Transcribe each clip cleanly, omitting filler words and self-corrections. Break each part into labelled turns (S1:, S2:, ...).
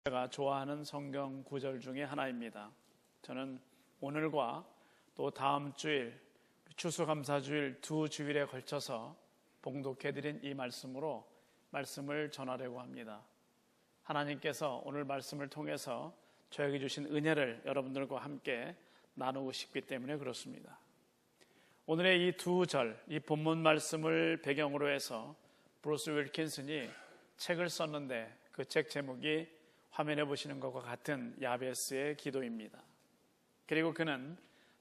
S1: 제가 좋아하는 성경 구절 중에 하나입니다. 저는 오늘과 또 다음 주일 추수감사주일 두 주일에 걸쳐서 봉독해드린 이 말씀으로 말씀을 전하려고 합니다. 하나님께서 오늘 말씀을 통해서 저에게 주신 은혜를 여러분들과 함께 나누고 싶기 때문에 그렇습니다. 오늘의 이 두 절, 이 본문 말씀을 배경으로 해서 브루스 윌킨슨이 책을 썼는데 그 책 제목이 화면에 보시는 것과 같은 야베스의 기도입니다. 그리고 그는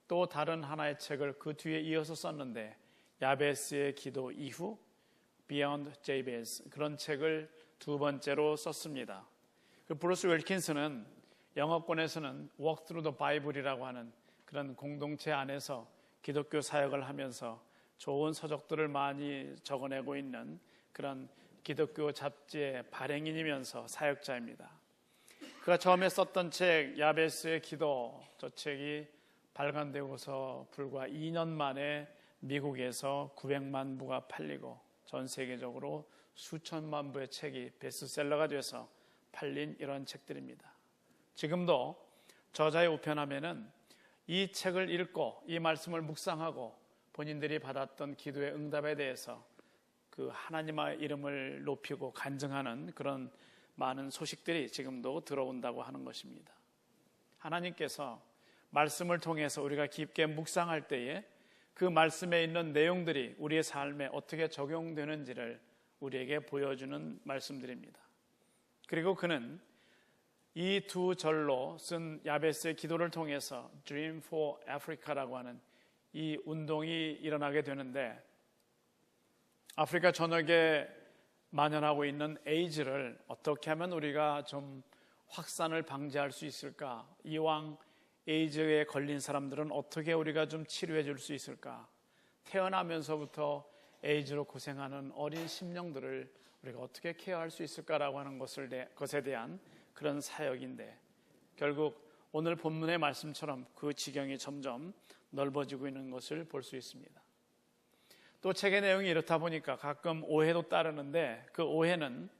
S1: 또 다른 하나의 책을 그 뒤에 이어서 썼는데 야베스의 기도 이후 Beyond Jabez, 그런 책을 두 번째로 썼습니다. 그 브루스 윌킨슨은 영어권에서는 Walk Through the Bible이라고 하는 그런 공동체 안에서 기독교 사역을 하면서 좋은 서적들을 많이 적어내고 있는 그런 기독교 잡지의 발행인이면서 사역자입니다. 그가 처음에 썼던 책 야베스의 기도, 저 책이 발간되고서 불과 2년 만에 미국에서 900만 부가 팔리고 전 세계적으로 수천만 부의 책이 베스트셀러가 돼서 팔린 이런 책들입니다. 지금도 저자의 우편함에는 이 책을 읽고 이 말씀을 묵상하고 본인들이 받았던 기도의 응답에 대해서 그 하나님의 이름을 높이고 간증하는 그런 많은 소식들이 지금도 들어온다고 하는 것입니다. 하나님께서 말씀을 통해서 우리가 깊게 묵상할 때에 그 말씀에 있는 내용들이 우리의 삶에 어떻게 적용되는지를 우리에게 보여주는 말씀들입니다. 그리고 그는 이 두 절로 쓴 야베스의 기도를 통해서 Dream for Africa라고 하는 이 운동이 일어나게 되는데, 아프리카 전역에 만연하고 있는 에이즈를 어떻게 하면 우리가 좀 확산을 방지할 수 있을까? 이왕 에이즈에 걸린 사람들은 어떻게 우리가 좀 치료해 줄 수 있을까? 태어나면서부터 에이즈로 고생하는 어린 심령들을 우리가 어떻게 케어할 수 있을까라고 하는 것에 대한 그런 사역인데, 결국 오늘 본문의 말씀처럼 그 지경이 점점 넓어지고 있는 것을 볼 수 있습니다. 또 책의 내용이 이렇다 보니까 가끔 오해도 따르는데, 그 오해는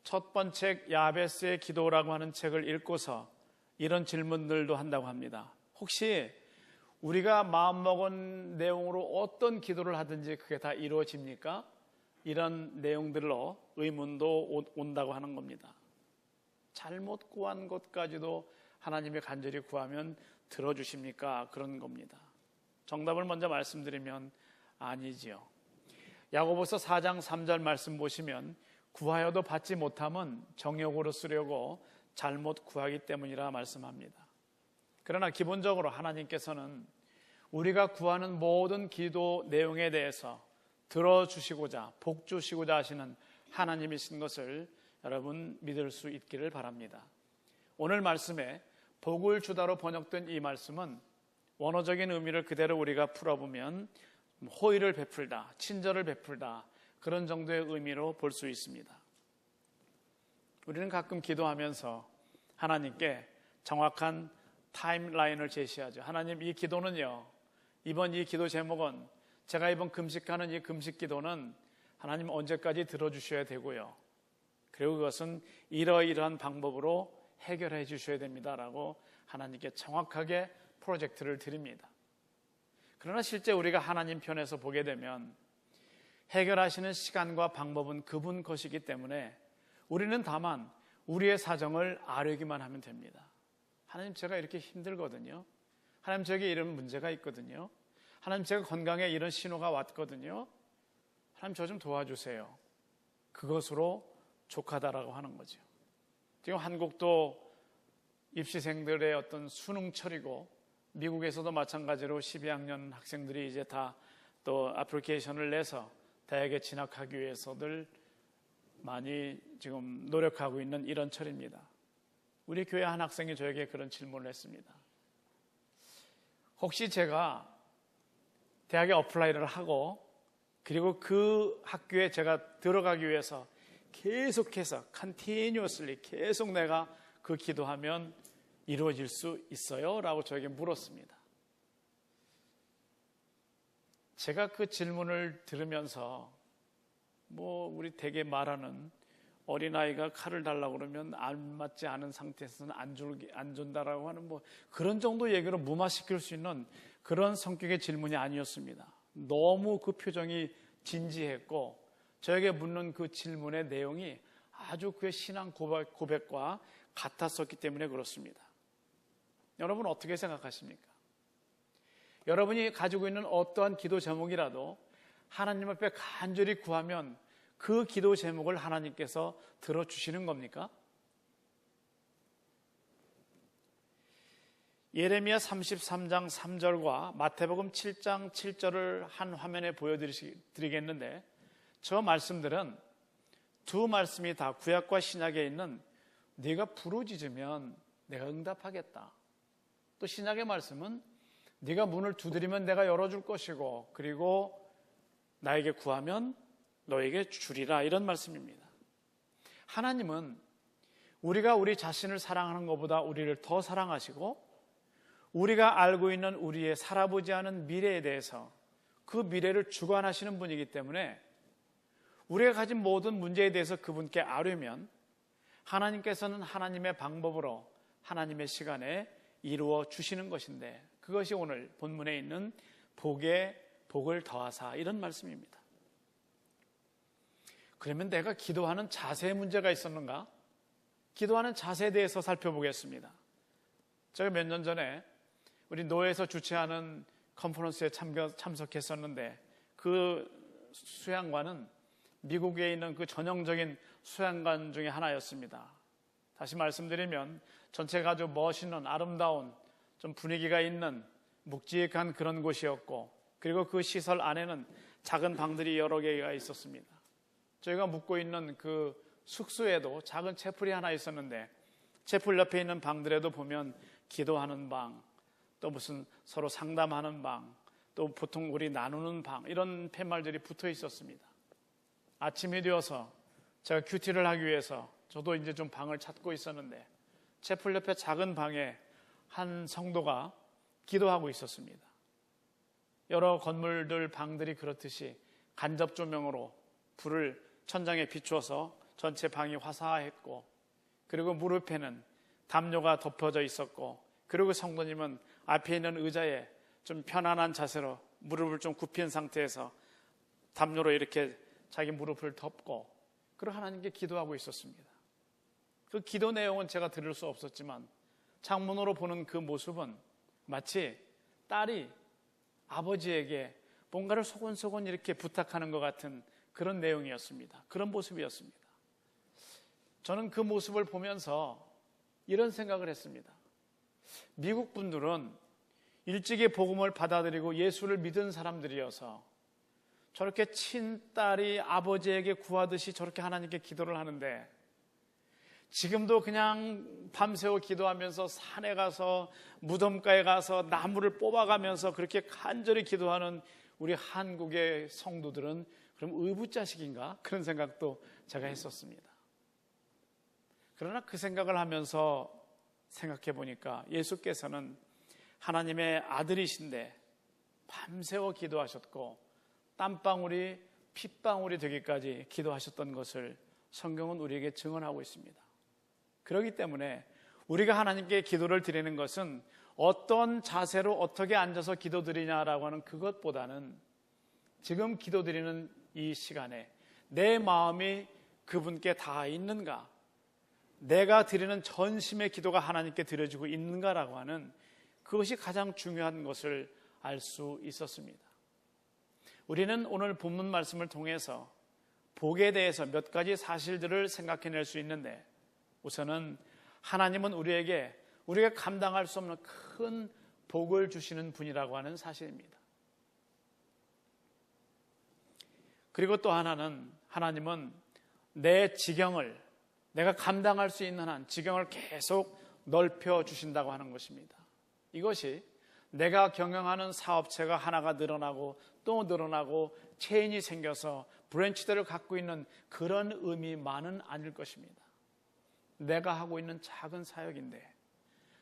S1: 첫 번째 야베스의 기도라고 하는 책을 읽고서 이런 질문들도 한다고 합니다. 혹시 우리가 마음먹은 내용으로 어떤 기도를 하든지 그게 다 이루어집니까? 이런 내용들로 의문도 온다고 하는 겁니다. 잘못 구한 것까지도 하나님의 간절히 구하면 들어주십니까? 그런 겁니다. 정답을 먼저 말씀드리면 아니지요. 야고보서 4장 3절 말씀 보시면 구하여도 받지 못함은 정욕으로 쓰려고 잘못 구하기 때문이라 말씀합니다. 그러나 기본적으로 하나님께서는 우리가 구하는 모든 기도 내용에 대해서 들어주시고자 복 주시고자 하시는 하나님이신 것을 여러분 믿을 수 있기를 바랍니다. 오늘 말씀에 복을 주다로 번역된 이 말씀은 원어적인 의미를 그대로 우리가 풀어보면 호의를 베풀다, 친절을 베풀다, 그런 정도의 의미로 볼 수 있습니다. 우리는 가끔 기도하면서 하나님께 정확한 타임라인을 제시하죠. 하나님, 이 기도는요, 이번 이 기도 제목은, 제가 이번 금식하는 이 금식 기도는 하나님 언제까지 들어주셔야 되고요, 그리고 그것은 이러이러한 방법으로 해결해 주셔야 됩니다라고 하나님께 정확하게 프로젝트를 드립니다. 그러나 실제 우리가 하나님 편에서 보게 되면 해결하시는 시간과 방법은 그분 것이기 때문에 우리는 다만 우리의 사정을 아뢰기만 하면 됩니다. 하나님, 제가 이렇게 힘들거든요. 하나님, 저에게 이런 문제가 있거든요. 하나님, 제가 건강에 이런 신호가 왔거든요. 하나님, 저 좀 도와주세요. 그것으로 족하다라고 하는 거죠. 지금 한국도 입시생들의 어떤 수능철이고, 미국에서도 마찬가지로 12학년 학생들이 이제 다 또 애플리케이션을 내서 대학에 진학하기 위해서들 많이 지금 노력하고 있는 이런 철입니다. 우리 교회 한 학생이 저에게 그런 질문을 했습니다. 혹시 제가 대학에 어플라이를 하고 그리고 그 학교에 제가 들어가기 위해서 계속해서 continuously 계속 내가 그 기도하면 이루어질 수 있어요? 라고 저에게 물었습니다. 제가 그 질문을 들으면서 우리 대개 말하는 어린아이가 칼을 달라고 그러면 안 맞지 않은 상태에서는 안 준다라고 하는 그런 정도 얘기로 무마시킬 수 있는 그런 성격의 질문이 아니었습니다. 너무 그 표정이 진지했고 저에게 묻는 그 질문의 내용이 아주 그의 신앙 고백과 같았었기 때문에 그렇습니다. 여러분 어떻게 생각하십니까? 여러분이 가지고 있는 어떠한 기도 제목이라도 하나님 앞에 간절히 구하면 그 기도 제목을 하나님께서 들어주시는 겁니까? 예레미야 33장 3절과 마태복음 7장 7절을 한 화면에 보여드리겠는데 저 말씀들은 두 말씀이 다 구약과 신약에 있는 네가 부르짖으면 내가 응답하겠다. 또 신약의 말씀은 네가 문을 두드리면 내가 열어줄 것이고 그리고 나에게 구하면 너에게 주리라 이런 말씀입니다. 하나님은 우리가 우리 자신을 사랑하는 것보다 우리를 더 사랑하시고 우리가 알고 있는 우리의 살아보지 않은 미래에 대해서 그 미래를 주관하시는 분이기 때문에 우리가 가진 모든 문제에 대해서 그분께 아뢰면 하나님께서는 하나님의 방법으로 하나님의 시간에 이루어 주시는 것인데 그것이 오늘 본문에 있는 복에 복을 더하사 이런 말씀입니다. 그러면 내가 기도하는 자세에 문제가 있었는가? 기도하는 자세에 대해서 살펴보겠습니다. 제가 몇 년 전에 우리 노회에서 주최하는 컨퍼런스에 참석했었는데 그 수양관은 미국에 있는 그 전형적인 수양관 중에 하나였습니다. 다시 말씀드리면 전체가 아주 멋있는 아름다운 좀 분위기가 있는 묵직한 그런 곳이었고 그리고 그 시설 안에는 작은 방들이 여러 개가 있었습니다. 저희가 묵고 있는 그 숙소에도 작은 채플이 하나 있었는데 채플 옆에 있는 방들에도 보면 기도하는 방, 또 무슨 서로 상담하는 방, 또 보통 우리 나누는 방 이런 팻말들이 붙어 있었습니다. 아침이 되어서 제가 큐티를 하기 위해서 저도 이제 좀 방을 찾고 있었는데 채플 옆에 작은 방에 한 성도가 기도하고 있었습니다. 여러 건물들 방들이 그렇듯이 간접 조명으로 불을 천장에 비추어서 전체 방이 화사했고 그리고 무릎에는 담요가 덮어져 있었고 그리고 성도님은 앞에 있는 의자에 좀 편안한 자세로 무릎을 좀 굽힌 상태에서 담요로 이렇게 자기 무릎을 덮고 그리고 하나님께 기도하고 있었습니다. 그 기도 내용은 제가 들을 수 없었지만 창문으로 보는 그 모습은 마치 딸이 아버지에게 뭔가를 소곤소곤 이렇게 부탁하는 것 같은 그런 내용이었습니다. 그런 모습이었습니다. 저는 그 모습을 보면서 이런 생각을 했습니다. 미국 분들은 일찍이 복음을 받아들이고 예수를 믿은 사람들이어서 저렇게 친딸이 아버지에게 구하듯이 저렇게 하나님께 기도를 하는데 지금도 그냥 밤새워 기도하면서 산에 가서 무덤가에 가서 나무를 뽑아가면서 그렇게 간절히 기도하는 우리 한국의 성도들은 그럼 의붓자식인가? 그런 생각도 제가 했었습니다. 그러나 그 생각을 하면서 생각해 보니까 예수께서는 하나님의 아들이신데 밤새워 기도하셨고 땀방울이 핏방울이 되기까지 기도하셨던 것을 성경은 우리에게 증언하고 있습니다. 그렇기 때문에 우리가 하나님께 기도를 드리는 것은 어떤 자세로 어떻게 앉아서 기도드리냐라고 하는 그것보다는 지금 기도드리는 이 시간에 내 마음이 그분께 닿아 있는가, 내가 드리는 전심의 기도가 하나님께 드려지고 있는가라고 하는 그것이 가장 중요한 것을 알 수 있었습니다. 우리는 오늘 본문 말씀을 통해서 복에 대해서 몇 가지 사실들을 생각해낼 수 있는데 우선은 하나님은 우리에게 우리가 감당할 수 없는 큰 복을 주시는 분이라고 하는 사실입니다. 그리고 또 하나는 하나님은 내 지경을 내가 감당할 수 있는 한 지경을 계속 넓혀 주신다고 하는 것입니다. 이것이 내가 경영하는 사업체가 하나가 늘어나고 또 늘어나고 체인이 생겨서 브랜치들을 갖고 있는 그런 의미만은 아닐 것입니다. 내가 하고 있는 작은 사역인데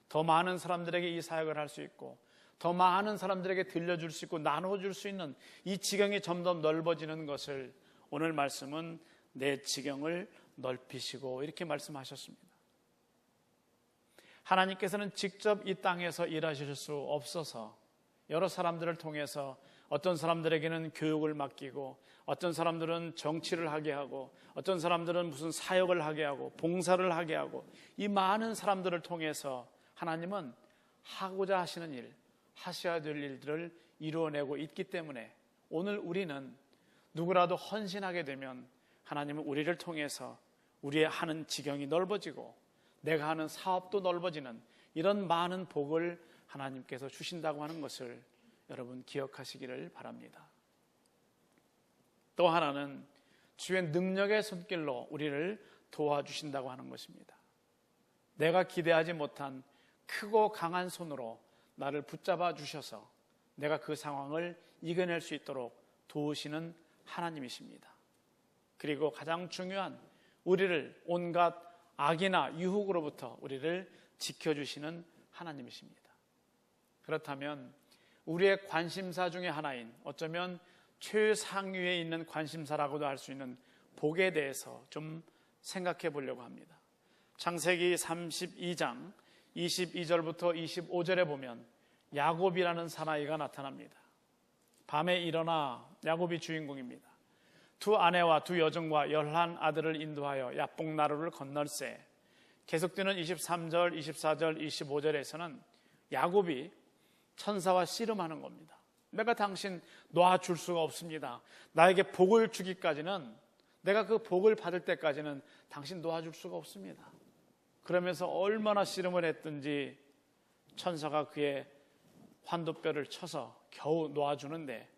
S1: 더 많은 사람들에게 이 사역을 할 수 있고 더 많은 사람들에게 들려줄 수 있고 나눠줄 수 있는 이 지경이 점점 넓어지는 것을 오늘 말씀은 내 지경을 넓히시고 이렇게 말씀하셨습니다. 하나님께서는 직접 이 땅에서 일하실 수 없어서 여러 사람들을 통해서 어떤 사람들에게는 교육을 맡기고 어떤 사람들은 정치를 하게 하고 어떤 사람들은 무슨 사역을 하게 하고 봉사를 하게 하고 이 많은 사람들을 통해서 하나님은 하고자 하시는 일, 하셔야 될 일들을 이루어내고 있기 때문에 오늘 우리는 누구라도 헌신하게 되면 하나님은 우리를 통해서 우리의 하는 지경이 넓어지고 내가 하는 사업도 넓어지는 이런 많은 복을 하나님께서 주신다고 하는 것을 여러분 기억하시기를 바랍니다. 또 하나는 주의 능력의 손길로 우리를 도와주신다고 하는 것입니다. 내가 기대하지 못한 크고 강한 손으로 나를 붙잡아 주셔서 내가 그 상황을 이겨낼 수 있도록 도우시는 하나님이십니다. 그리고 가장 중요한 우리를 온갖 악이나 유혹으로부터 우리를 지켜주시는 하나님이십니다. 그렇다면 우리의 관심사 중에 하나인 어쩌면 최상위에 있는 관심사라고도 할 수 있는 복에 대해서 좀 생각해 보려고 합니다. 창세기 32장 22절부터 25절에 보면 야곱이라는 사나이가 나타납니다. 밤에 일어나 야곱이 주인공입니다. 두 아내와 두 여종과 11아들을 인도하여 야복나루를 건널세. 계속되는 23절, 24절, 25절에서는 야곱이 천사와 씨름하는 겁니다. 내가 당신 놔줄 수가 없습니다. 나에게 복을 주기까지는, 내가 그 복을 받을 때까지는 당신 놓아줄 수가 없습니다. 그러면서 얼마나 씨름을 했든지 천사가 그의 환도뼈를 쳐서 겨우 놓아주는데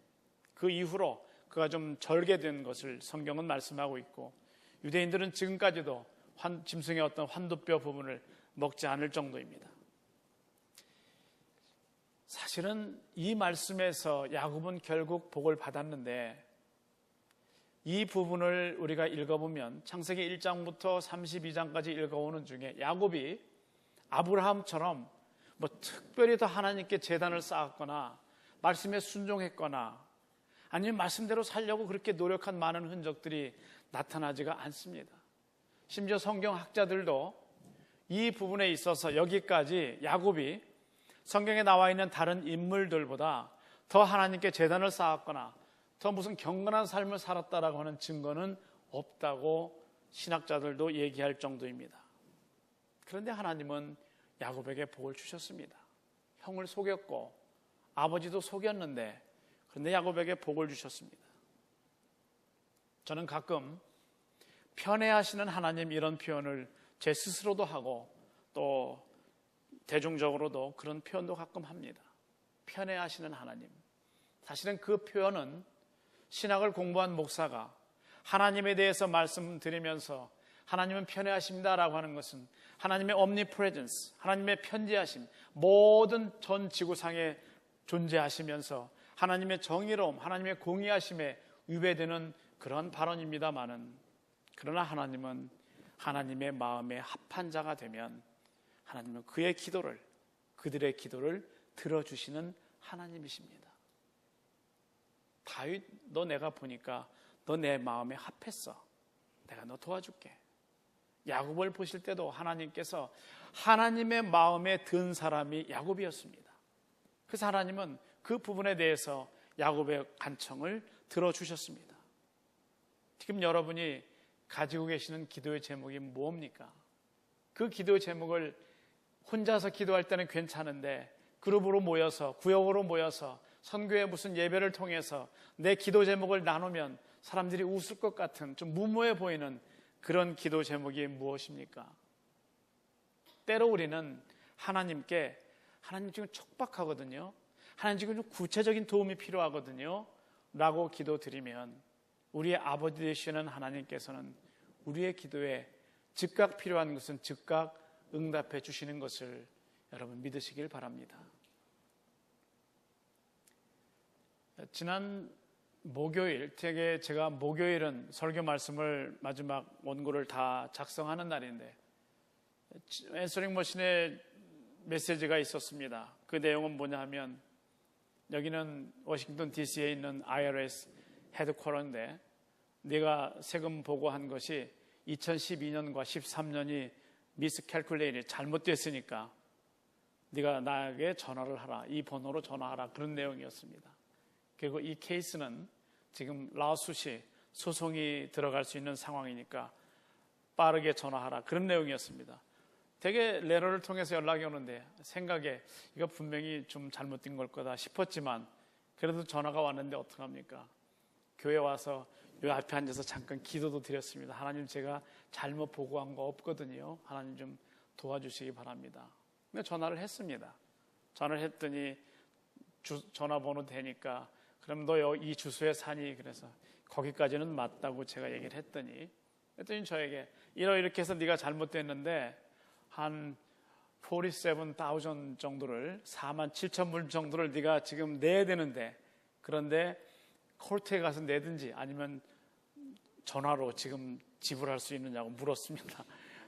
S1: 그 이후로 그가 좀 절개된 것을 성경은 말씀하고 있고 유대인들은 지금까지도 짐승의 어떤 환도뼈 부분을 먹지 않을 정도입니다. 사실은 이 말씀에서 야곱은 결국 복을 받았는데 이 부분을 우리가 읽어보면 창세기 1장부터 32장까지 읽어오는 중에 야곱이 아브라함처럼 뭐 특별히 더 하나님께 제단을 쌓았거나 말씀에 순종했거나 아니면 말씀대로 살려고 그렇게 노력한 많은 흔적들이 나타나지가 않습니다. 심지어 성경학자들도 이 부분에 있어서 여기까지 야곱이 성경에 나와 있는 다른 인물들보다 더 하나님께 제단을 쌓았거나 더 무슨 경건한 삶을 살았다라고 하는 증거는 없다고 신학자들도 얘기할 정도입니다. 그런데 하나님은 야곱에게 복을 주셨습니다. 형을 속였고 아버지도 속였는데 그런데 야곱에게 복을 주셨습니다. 저는 가끔 편애하시는 하나님 이런 표현을 제 스스로도 하고 또 대중적으로도 그런 표현도 가끔 합니다. 편애하시는 하나님. 사실은 그 표현은 신학을 공부한 목사가 하나님에 대해서 말씀드리면서 하나님은 편애하십니다라고 하는 것은 하나님의 omnipresence, 하나님의 편재하심, 모든 전 지구상에 존재하시면서 하나님의 정의로움, 하나님의 공의하심에 위배되는 그런 발언입니다마는 그러나 하나님은 하나님의 마음에 합한 자가 되면 하나님은 그의 기도를, 그들의 기도를 들어주시는 하나님이십니다. 다윗, 너 내가 보니까 너 내 마음에 합했어. 내가 너 도와줄게. 야곱을 보실 때도 하나님께서 하나님의 마음에 든 사람이 야곱이었습니다. 그래서 하나님은 그 부분에 대해서 야곱의 간청을 들어주셨습니다. 지금 여러분이 가지고 계시는 기도의 제목이 뭡니까? 그 기도의 제목을 혼자서 기도할 때는 괜찮은데 그룹으로 모여서, 구역으로 모여서 선교의 무슨 예배를 통해서 내 기도 제목을 나누면 사람들이 웃을 것 같은 좀 무모해 보이는 그런 기도 제목이 무엇입니까? 때로 우리는 하나님께 하나님 지금 촉박하거든요. 하나님 지금 좀 구체적인 도움이 필요하거든요. 라고 기도드리면 우리의 아버지 되시는 하나님께서는 우리의 기도에 즉각 필요한 것은 즉각 응답해 주시는 것을 여러분 믿으시길 바랍니다. 지난 목요일, 제가 목요일은 설교 말씀을 마지막 원고를 다 작성하는 날인데 앤서링 머신에 메시지가 있었습니다. 그 내용은 뭐냐 하면 여기는 워싱턴 DC에 있는 IRS 헤드쿼터인데 네가 세금 보고한 것이 2012년과 13년이 미스캘큘레이션이 잘못됐으니까 네가 나에게 전화를 하라. 이 번호로 전화하라. 그런 내용이었습니다. 그리고 이 케이스는 지금 라오스시 소송이 들어갈 수 있는 상황이니까 빠르게 전화하라. 그런 내용이었습니다. 되게 레터를 통해서 연락이 오는데 생각에 이거 분명히 좀 잘못된 걸 거다 싶었지만 그래도 전화가 왔는데 어떡합니까? 교회 와서 요 앞에 앉아서 잠깐 기도도 드렸습니다. 하나님, 제가 잘못 보고한 거 없거든요. 하나님 좀 도와주시기 바랍니다. 근데 전화를 했습니다. 전화를 했더니 전화번호 되니까 그럼 너 이 주소에 사니? 그래서 거기까지는 맞다고 제가 얘기를 했더니 저에게 이렇게 해서 네가 잘못됐는데 한 47,000 정도를 47,000불 정도를 네가 지금 내야 되는데 그런데 코르트에 가서 내든지 아니면 전화로 지금 지불할 수 있느냐고 물었습니다.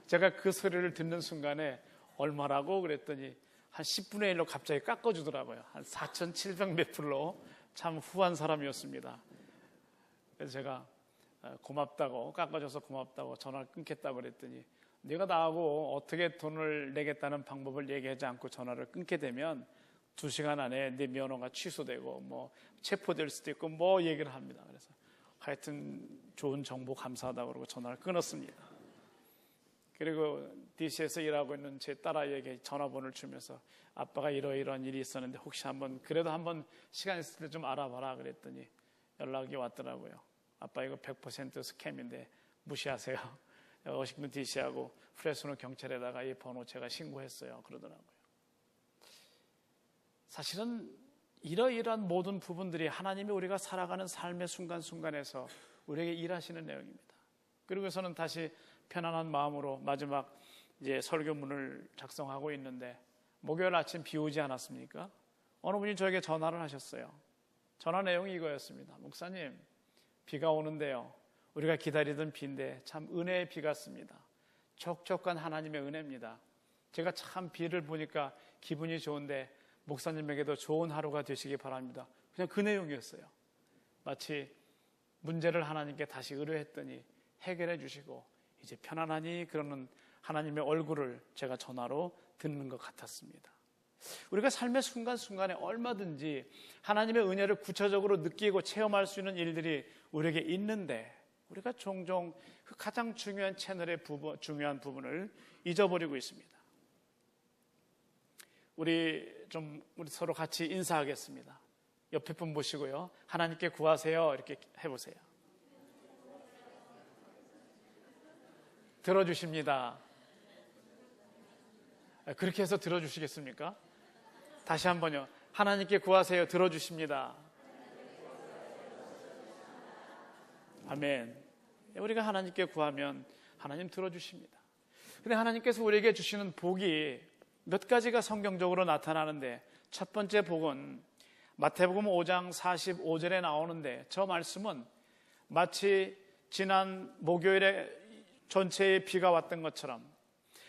S1: 제가 그 소리를 듣는 순간에 얼마라고 그랬더니 한 10분의 1로 갑자기 깎아주더라고요. 한 4,700몇 불로 참 후한 사람이었습니다. 그래서 제가 고맙다고 깎아줘서 고맙다고 전화를 끊겠다고 그랬더니 네가 나하고 어떻게 돈을 내겠다는 방법을 얘기하지 않고 전화를 끊게 되면 2시간 안에 네 면허가 취소되고 뭐 체포될 수도 있고 뭐 얘기를 합니다. 그래서 하여튼 좋은 정보 감사하다고 그러고 전화를 끊었습니다. 그리고 DC에서 일하고 있는 제 딸아이에게 전화번호를 주면서 아빠가 이러이러한 일이 있었는데 혹시 그래도 한번 시간 있을 때 좀 알아봐라 그랬더니 연락이 왔더라고요. 아빠 이거 100% 스캠인데 무시하세요. 워싱턴 DC하고 프레스노 경찰에다가 이 번호 제가 신고했어요. 그러더라고요. 사실은 이러이러한 모든 부분들이 하나님이 우리가 살아가는 삶의 순간순간에서 우리에게 일하시는 내용입니다. 그리고서는 다시 편안한 마음으로 마지막 이제 설교문을 작성하고 있는데 목요일 아침 비 오지 않았습니까? 어느 분이 저에게 전화를 하셨어요. 전화 내용이 이거였습니다. 목사님, 비가 오는데요. 우리가 기다리던 비인데 참 은혜의 비 같습니다. 촉촉한 하나님의 은혜입니다. 제가 참 비를 보니까 기분이 좋은데 목사님에게도 좋은 하루가 되시기 바랍니다. 그냥 그 내용이었어요. 마치 문제를 하나님께 다시 의뢰했더니 해결해 주시고 이제 편안하니 그러는 하나님의 얼굴을 제가 전화로 듣는 것 같았습니다. 우리가 삶의 순간순간에 얼마든지 하나님의 은혜를 구체적으로 느끼고 체험할 수 있는 일들이 우리에게 있는데 우리가 종종 그 가장 중요한 채널의 중요한 부분을 잊어버리고 있습니다. 우리 서로 같이 인사하겠습니다. 옆에 분 보시고요. 하나님께 구하세요. 이렇게 해보세요. 들어주십니다. 그렇게 해서 들어주시겠습니까? 다시 한번요. 하나님께 구하세요. 들어주십니다. 아멘. 우리가 하나님께 구하면 하나님 들어주십니다. 근데 하나님께서 우리에게 주시는 복이 몇 가지가 성경적으로 나타나는데 첫 번째 복은 마태복음 5장 45절에 나오는데 저 말씀은 마치 지난 목요일에 전체에 비가 왔던 것처럼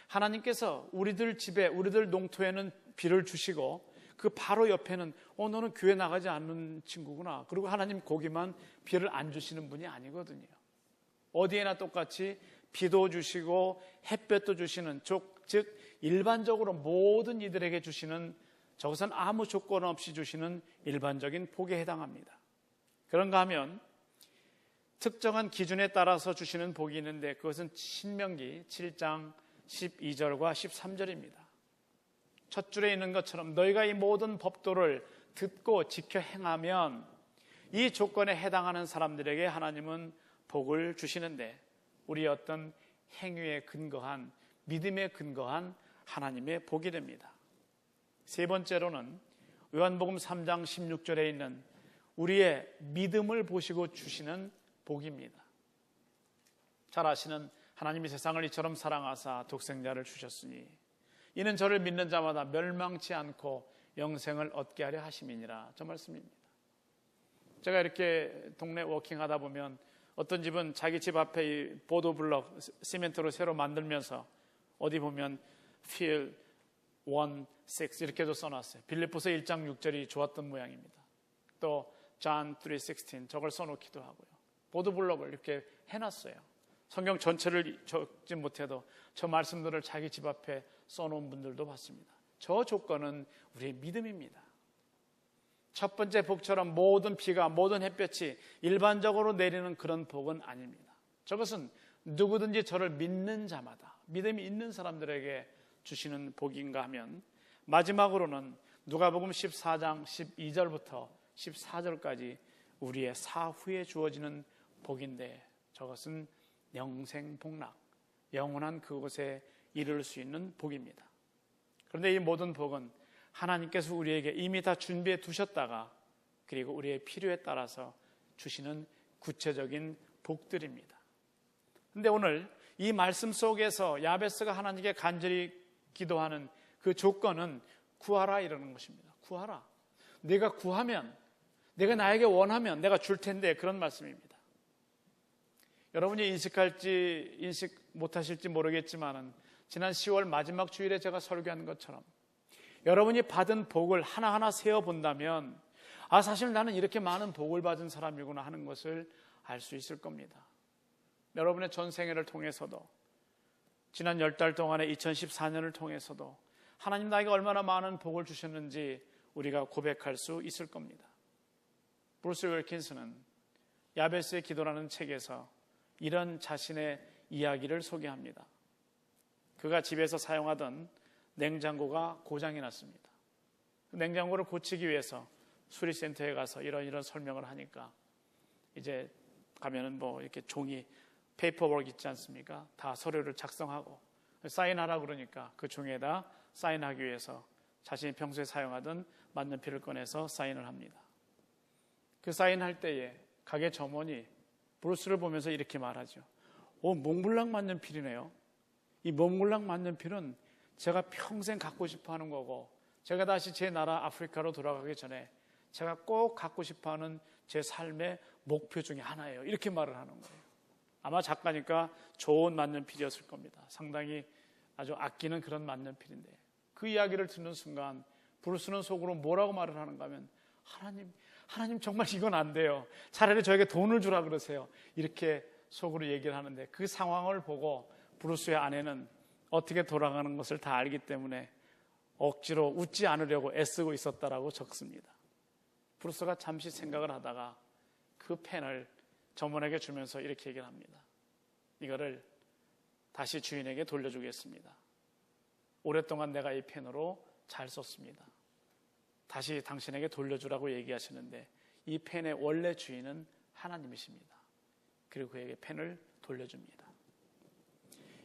S1: 하나님께서 우리들 집에 우리들 농토에는 비를 주시고 그 바로 옆에는 너는 교회 나가지 않는 친구구나. 그리고 하나님 거기만 비를 안 주시는 분이 아니거든요. 어디에나 똑같이 비도 주시고 햇볕도 주시는 즉 일반적으로 모든 이들에게 주시는 저것은 아무 조건 없이 주시는 일반적인 복에 해당합니다. 그런가 하면 특정한 기준에 따라서 주시는 복이 있는데 그것은 신명기 7장 12절과 13절입니다. 첫 줄에 있는 것처럼 너희가 이 모든 법도를 듣고 지켜 행하면 이 조건에 해당하는 사람들에게 하나님은 복을 주시는데 우리의 어떤 행위에 근거한 믿음에 근거한 하나님의 복이 됩니다. 세 번째로는 요한복음 3장 16절에 있는 우리의 믿음을 보시고 주시는 복입니다. 잘 아시는 하나님이 세상을 이처럼 사랑하사 독생자를 주셨으니 이는 저를 믿는 자마다 멸망치 않고 영생을 얻게 하려 하심이니라. 저 말씀입니다. 제가 이렇게 동네 워킹하다 보면 어떤 집은 자기 집 앞에 이 보도블럭 시멘트로 새로 만들면서 어디 보면 Field 1:6 이렇게도 써놨어요. 빌립보서 1장 6절이 좋았던 모양입니다. 또 John 3:16 저걸 써놓기도 하고요. 보도블럭을 이렇게 해놨어요. 성경 전체를 적지 못해도 저 말씀들을 자기 집 앞에 써놓은 분들도 봤습니다. 저 조건은 우리의 믿음입니다. 첫 번째 복처럼 모든 비가, 모든 햇볕이 일반적으로 내리는 그런 복은 아닙니다. 저것은 누구든지 저를 믿는 자마다, 믿음이 있는 사람들에게 주시는 복인가 하면, 마지막으로는 누가복음 14장 12절부터 14절까지 우리의 사후에 주어지는 복인데, 저것은 영생복락, 영원한 그곳에 이를 수 있는 복입니다. 그런데 이 모든 복은 하나님께서 우리에게 이미 다 준비해 두셨다가, 그리고 우리의 필요에 따라서 주시는 구체적인 복들입니다. 그런데 오늘 이 말씀 속에서 야베스가 하나님께 간절히 기도하는 그 조건은 구하라 이러는 것입니다. 구하라. 내가 구하면, 내가 나에게 원하면 내가 줄 텐데, 그런 말씀입니다. 여러분이 인식할지 인식 못하실지 모르겠지만, 지난 10월 마지막 주일에 제가 설교한 것처럼 여러분이 받은 복을 하나하나 세어본다면, 사실 나는 이렇게 많은 복을 받은 사람이구나 하는 것을 알 수 있을 겁니다. 여러분의 전생애를 통해서도, 지난 10달 동안의 2014년을 통해서도 하나님 나에게 얼마나 많은 복을 주셨는지 우리가 고백할 수 있을 겁니다. 브루스 윌킨스는 야베스의 기도라는 책에서 이런 자신의 이야기를 소개합니다. 그가 집에서 사용하던 냉장고가 고장이 났습니다. 냉장고를 고치기 위해서 수리센터에 가서 이런 설명을 하니까, 이제 가면은 이렇게 종이, 페이퍼워크 있지 않습니까? 다 서류를 작성하고 사인하라 그러니까 그 종이에다 사인하기 위해서 자신이 평소에 사용하던 만년필을 꺼내서 사인을 합니다. 그 사인할 때에 가게 점원이 브루스를 보면서 이렇게 말하죠. 몽블랑 만년필이네요. 이 몽블랑 만년필은 제가 평생 갖고 싶어 하는 거고, 제가 다시 제 나라 아프리카로 돌아가기 전에 제가 꼭 갖고 싶어 하는 제 삶의 목표 중에 하나예요. 이렇게 말을 하는 거예요. 아마 작가니까 좋은 만년필이었을 겁니다. 상당히 아주 아끼는 그런 만년필인데, 그 이야기를 듣는 순간 브루스는 속으로 뭐라고 말을 하는가 하면, 하나님 정말 이건 안 돼요. 차라리 저에게 돈을 주라 그러세요. 이렇게 속으로 얘기를 하는데, 그 상황을 보고 브루스의 아내는 어떻게 돌아가는 것을 다 알기 때문에 억지로 웃지 않으려고 애쓰고 있었다라고 적습니다. 브루스가 잠시 생각을 하다가 그 펜을 점원에게 주면서 이렇게 얘기를 합니다. 이거를 다시 주인에게 돌려주겠습니다. 오랫동안 내가 이 펜으로 잘 썼습니다. 다시 당신에게 돌려주라고 얘기하시는데, 이 펜의 원래 주인은 하나님이십니다. 그리고 그에게 펜을 돌려줍니다.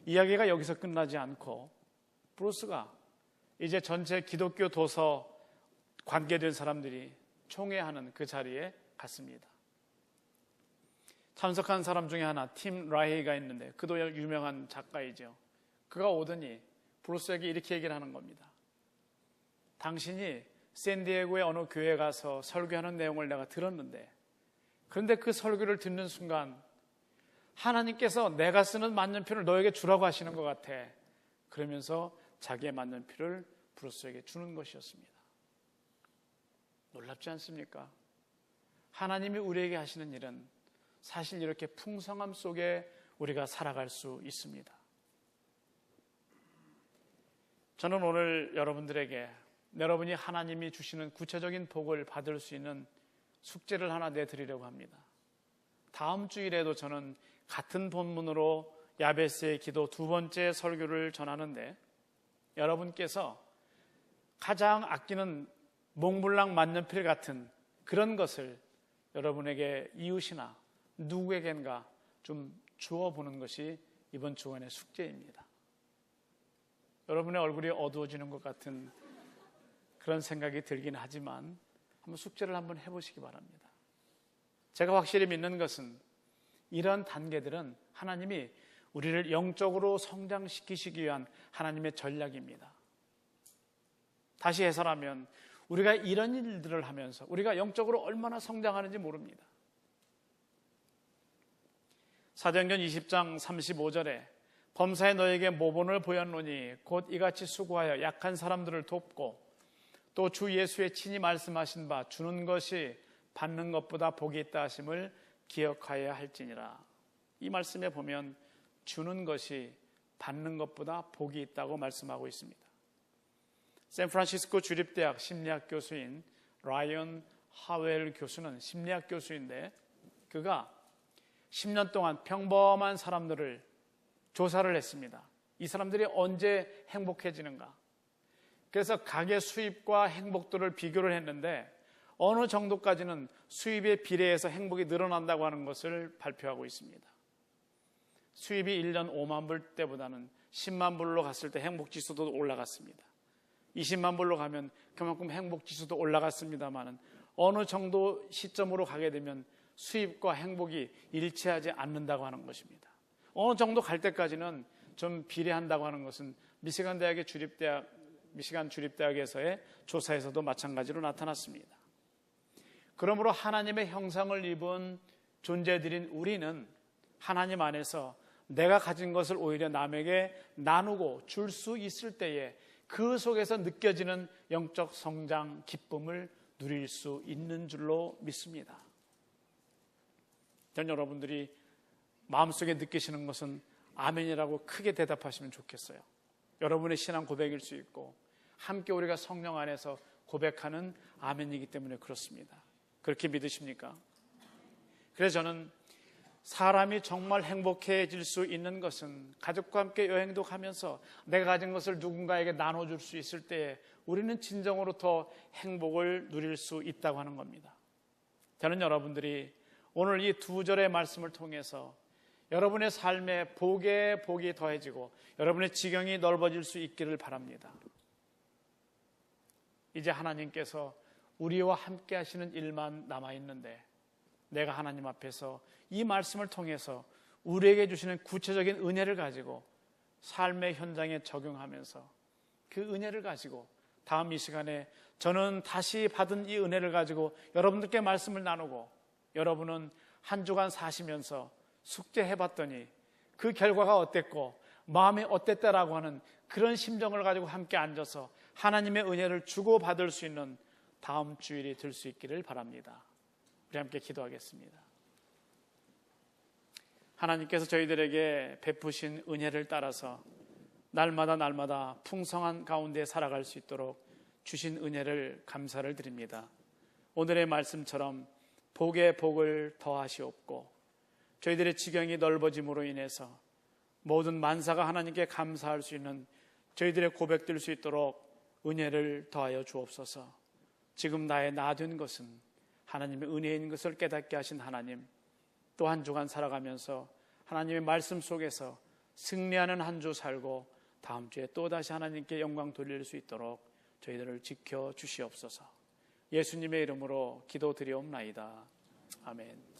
S1: 이야기가 여기서 끝나지 않고 브루스가 이제 전체 기독교 도서 관계된 사람들이 총회하는 그 자리에 갔습니다. 참석한 사람 중에 하나, 팀 라헤이가 있는데, 그도 유명한 작가이죠. 그가 오더니 브루스에게 이렇게 얘기를 하는 겁니다. 당신이 샌디에고의 어느 교회에 가서 설교하는 내용을 내가 들었는데, 그런데 그 설교를 듣는 순간 하나님께서 내가 쓰는 만년필을 너에게 주라고 하시는 것 같아. 그러면서 자기의 만년필을 브루스에게 주는 것이었습니다. 놀랍지 않습니까? 하나님이 우리에게 하시는 일은 사실 이렇게 풍성함 속에 우리가 살아갈 수 있습니다. 저는 오늘 여러분들에게 여러분이 하나님이 주시는 구체적인 복을 받을 수 있는 숙제를 하나 내드리려고 합니다. 다음 주일에도 저는 같은 본문으로 야베스의 기도 두 번째 설교를 전하는데, 여러분께서 가장 아끼는 몽블랑 만년필 같은 그런 것을 여러분에게 이웃이나 누구에겐가 좀 주어보는 것이 이번 주간의 숙제입니다. 여러분의 얼굴이 어두워지는 것 같은 그런 생각이 들긴 하지만 한번 숙제를 한번 해보시기 바랍니다. 제가 확실히 믿는 것은 이런 단계들은 하나님이 우리를 영적으로 성장시키시기 위한 하나님의 전략입니다. 다시 해설하면 우리가 이런 일들을 하면서 우리가 영적으로 얼마나 성장하는지 모릅니다. 사도행전 20장 35절에 범사에 너에게 모본을 보였노니 곧 이같이 수고하여 약한 사람들을 돕고 또 주 예수의 친히 말씀하신 바 주는 것이 받는 것보다 복이 있다 하심을 기억하여야 할지니라. 이 말씀에 보면 주는 것이 받는 것보다 복이 있다고 말씀하고 있습니다. 샌프란시스코 주립대학 심리학 교수인 라이언 하웰 교수는 심리학 교수인데, 그가 10년 동안 평범한 사람들을 조사를 했습니다. 이 사람들이 언제 행복해지는가? 그래서 가계 수입과 행복도를 비교를 했는데 어느 정도까지는 수입에 비례해서 행복이 늘어난다고 하는 것을 발표하고 있습니다. 수입이 1년 5만 불 때보다는 10만 불로 갔을 때 행복지수도 올라갔습니다. 20만 불로 가면 그만큼 행복지수도 올라갔습니다만 어느 정도 시점으로 가게 되면 수입과 행복이 일치하지 않는다고 하는 것입니다. 어느 정도 갈 때까지는 좀 비례한다고 하는 것은 미시간 주립대학에서의 조사에서도 마찬가지로 나타났습니다. 그러므로 하나님의 형상을 입은 존재들인 우리는 하나님 안에서 내가 가진 것을 오히려 남에게 나누고 줄 수 있을 때에 그 속에서 느껴지는 영적 성장, 기쁨을 누릴 수 있는 줄로 믿습니다. 전 여러분들이 마음속에 느끼시는 것은 아멘이라고 크게 대답하시면 좋겠어요. 여러분의 신앙 고백일 수 있고 함께 우리가 성령 안에서 고백하는 아멘이기 때문에 그렇습니다. 그렇게 믿으십니까? 그래서 저는 사람이 정말 행복해질 수 있는 것은 가족과 함께 여행도 가면서 내가 가진 것을 누군가에게 나눠줄 수 있을 때에 우리는 진정으로 더 행복을 누릴 수 있다고 하는 겁니다. 저는 여러분들이 오늘 이 두 절의 말씀을 통해서 여러분의 삶에 복에 복이 더해지고 여러분의 지경이 넓어질 수 있기를 바랍니다. 이제 하나님께서 우리와 함께 하시는 일만 남아있는데 내가 하나님 앞에서 이 말씀을 통해서 우리에게 주시는 구체적인 은혜를 가지고 삶의 현장에 적용하면서 그 은혜를 가지고 다음 이 시간에 저는 다시 받은 이 은혜를 가지고 여러분들께 말씀을 나누고 여러분은 한 주간 사시면서 숙제해봤더니 그 결과가 어땠고 마음이 어땠다라고 하는 그런 심정을 가지고 함께 앉아서 하나님의 은혜를 주고받을 수 있는 다음 주일이 될 수 있기를 바랍니다. 우리 함께 기도하겠습니다. 하나님께서 저희들에게 베푸신 은혜를 따라서 날마다 풍성한 가운데 살아갈 수 있도록 주신 은혜를 감사를 드립니다. 오늘의 말씀처럼 복에 복을 더하시옵고 저희들의 지경이 넓어짐으로 인해서 모든 만사가 하나님께 감사할 수 있는 저희들의 고백될 수 있도록 은혜를 더하여 주옵소서. 지금 나의 나 된 것은 하나님의 은혜인 것을 깨닫게 하신 하나님, 또 한 주간 살아가면서 하나님의 말씀 속에서 승리하는 한 주 살고 다음 주에 또다시 하나님께 영광 돌릴 수 있도록 저희들을 지켜 주시옵소서. 예수님의 이름으로 기도드리옵나이다. 아멘.